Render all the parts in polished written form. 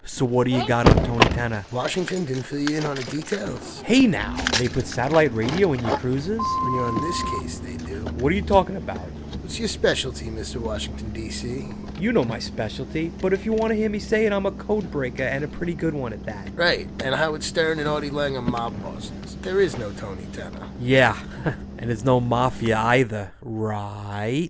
So what do you got on Tony Tanner? Washington didn't fill you in on the details. Hey now, they put satellite radio in your cruises? When you're on this case, they do. What are you talking about? What's your specialty, Mr. Washington, D.C.? You know my specialty, but if you want to hear me say it, I'm a code breaker and a pretty good one at that. Right, and Howard Stern and Artie Lange are mob bosses. There is no Tony Tanner. Yeah, and there's no mafia either, right?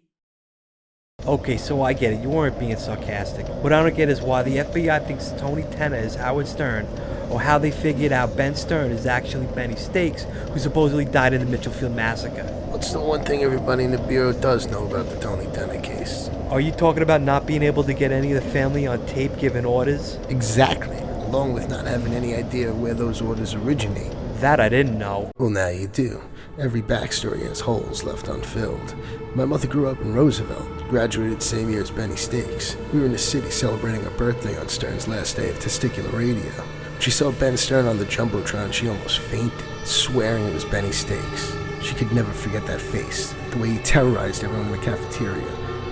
Okay, so I get it, you weren't being sarcastic. What I don't get is why the FBI thinks Tony Tanner is Howard Stern, or how they figured out Ben Stern is actually Benny Stakes, who supposedly died in the Mitchellfield massacre. What's the one thing everybody in the Bureau does know about the Tony Tanner case? Are you talking about not being able to get any of the family on tape giving orders? Exactly, along with not having any idea where those orders originate. That I didn't know. Well, now you do. Every backstory has holes left unfilled. My mother grew up in Roosevelt, graduated the same year as Benny Stakes. We were in the city celebrating her birthday on Stern's last day of testicular radio. When she saw Ben Stern on the Jumbotron, she almost fainted, swearing it was Benny Stakes. She could never forget that face, the way he terrorized everyone in the cafeteria,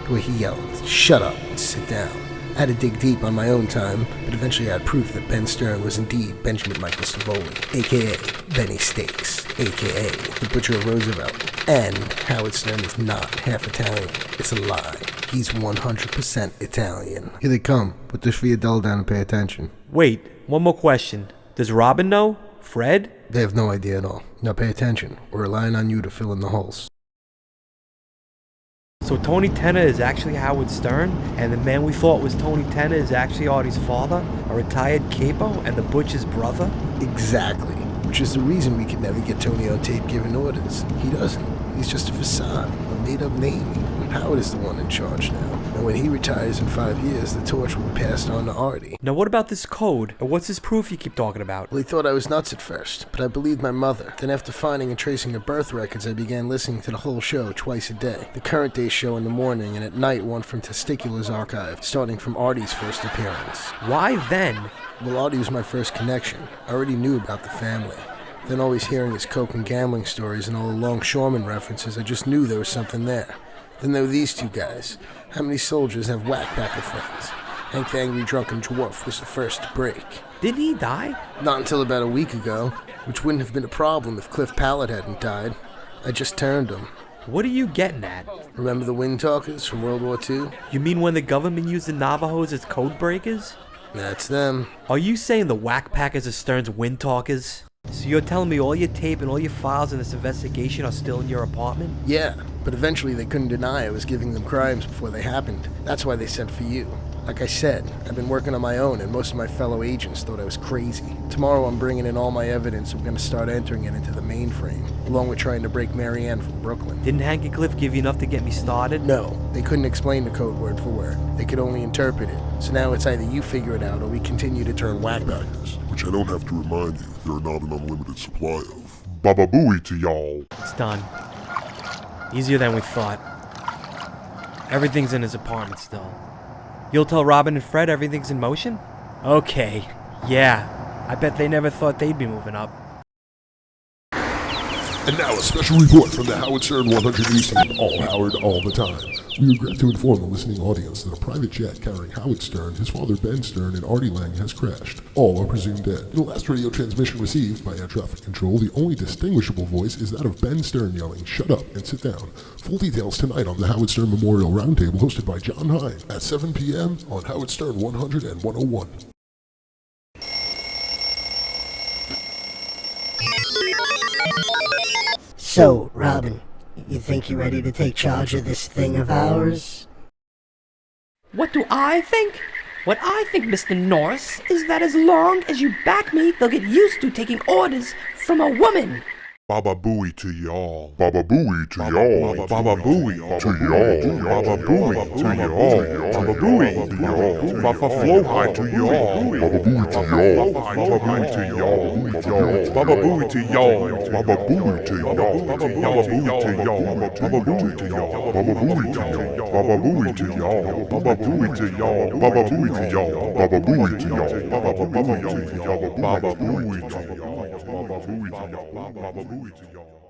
the way he yelled, "Shut up and sit down." I had to dig deep on my own time, but eventually I had proof that Ben Stern was indeed Benjamin Michael Savoli, a.k.a. Benny Stakes, a.k.a. the Butcher of Roosevelt. And Howard Stern is not half Italian. It's a lie. He's 100% Italian. Here they come. Put this Sfogliatelle down and pay attention. Wait, one more question. Does Robin know? Fred? They have no idea at all. Now pay attention. We're relying on you to fill in the holes. So Tony Tanner is actually Howard Stern, and the man we thought was Tony Tanner is actually Artie's father, a retired capo, and the Butcher's brother? Exactly. Which is the reason we could never get Tony on tape giving orders. He doesn't. He's just a facade, a made-up name. Howard is the one in charge now. And when he retires in 5 years, the torch will be passed on to Artie. Now what about this code? And what's this proof you keep talking about? Well, he thought I was nuts at first, but I believed my mother. Then after finding and tracing her birth records, I began listening to the whole show twice a day. The current day show in the morning, and at night one from Testicular's archive, starting from Artie's first appearance. Why then? Well, Artie was my first connection. I already knew about the family. Then always hearing his coke and gambling stories and all the longshoreman references, I just knew there was something there. Then there were these two guys. How many soldiers have whackpacker friends? Hank the Angry Drunken Dwarf was the first to break. Didn't he die? Not until about a week ago, which wouldn't have been a problem if Cliff Pallet hadn't died. I just turned him. What are you getting at? Remember the Wind Talkers from World War II? You mean when the government used the Navajos as code breakers? That's them. Are you saying the whackpackers are Stern's wind talkers? So you're telling me all your tape and all your files in this investigation are still in your apartment? Yeah, but eventually they couldn't deny I was giving them crimes before they happened. That's why they sent for you. Like I said, I've been working on my own, and most of my fellow agents thought I was crazy. Tomorrow I'm bringing in all my evidence, and we're going to start entering it into the mainframe, along with trying to break Mary Ann from Brooklyn. Didn't Hank and Cliff give you enough to get me started? No, they couldn't explain the code word for word. They could only interpret it. So now it's either you figure it out, or we continue to turn whackbackers. Which I don't have to remind you, there are not an unlimited supply of. Baba booey to y'all. It's done. Easier than we thought. Everything's in his apartment still. You'll tell Robin and Fred everything's in motion? Okay. Yeah. I bet they never thought they'd be moving up. And now a special report from the Howard Stern 100 News team, all Howard, all the time. We regret to inform the listening audience that a private jet carrying Howard Stern, his father Ben Stern, and Artie Lange has crashed. All are presumed dead. In the last radio transmission received by air traffic control, the only distinguishable voice is that of Ben Stern yelling, "Shut up and sit down." Full details tonight on the Howard Stern Memorial Roundtable hosted by John Hine at 7 p.m. on Howard Stern 100 and 101. So, Robin, you think you're ready to take charge of this thing of ours? What do I think? What I think, Mr. Norris, is that as long as you back me, they'll get used to taking orders from a woman. Baba booey to y'all. Baba booey to y'all. Baba booey to y'all. Baba booey to y'all. Baba booey to y'all. Baba flow high to y'all. Baba booey to y'all. Baba booey to y'all. Baba booey to y'all. Baba booey to y'all. Baba booey to y'all. Baba booey to y'all. Baba booey to y'all. Baba booey to y'all. Baba booey to y'all. Baba booey to y'all. Baba booey to y'all. Baba booey to y'all. Baba booey to y'all. Baba booey to y'all. Baba booey to y'all.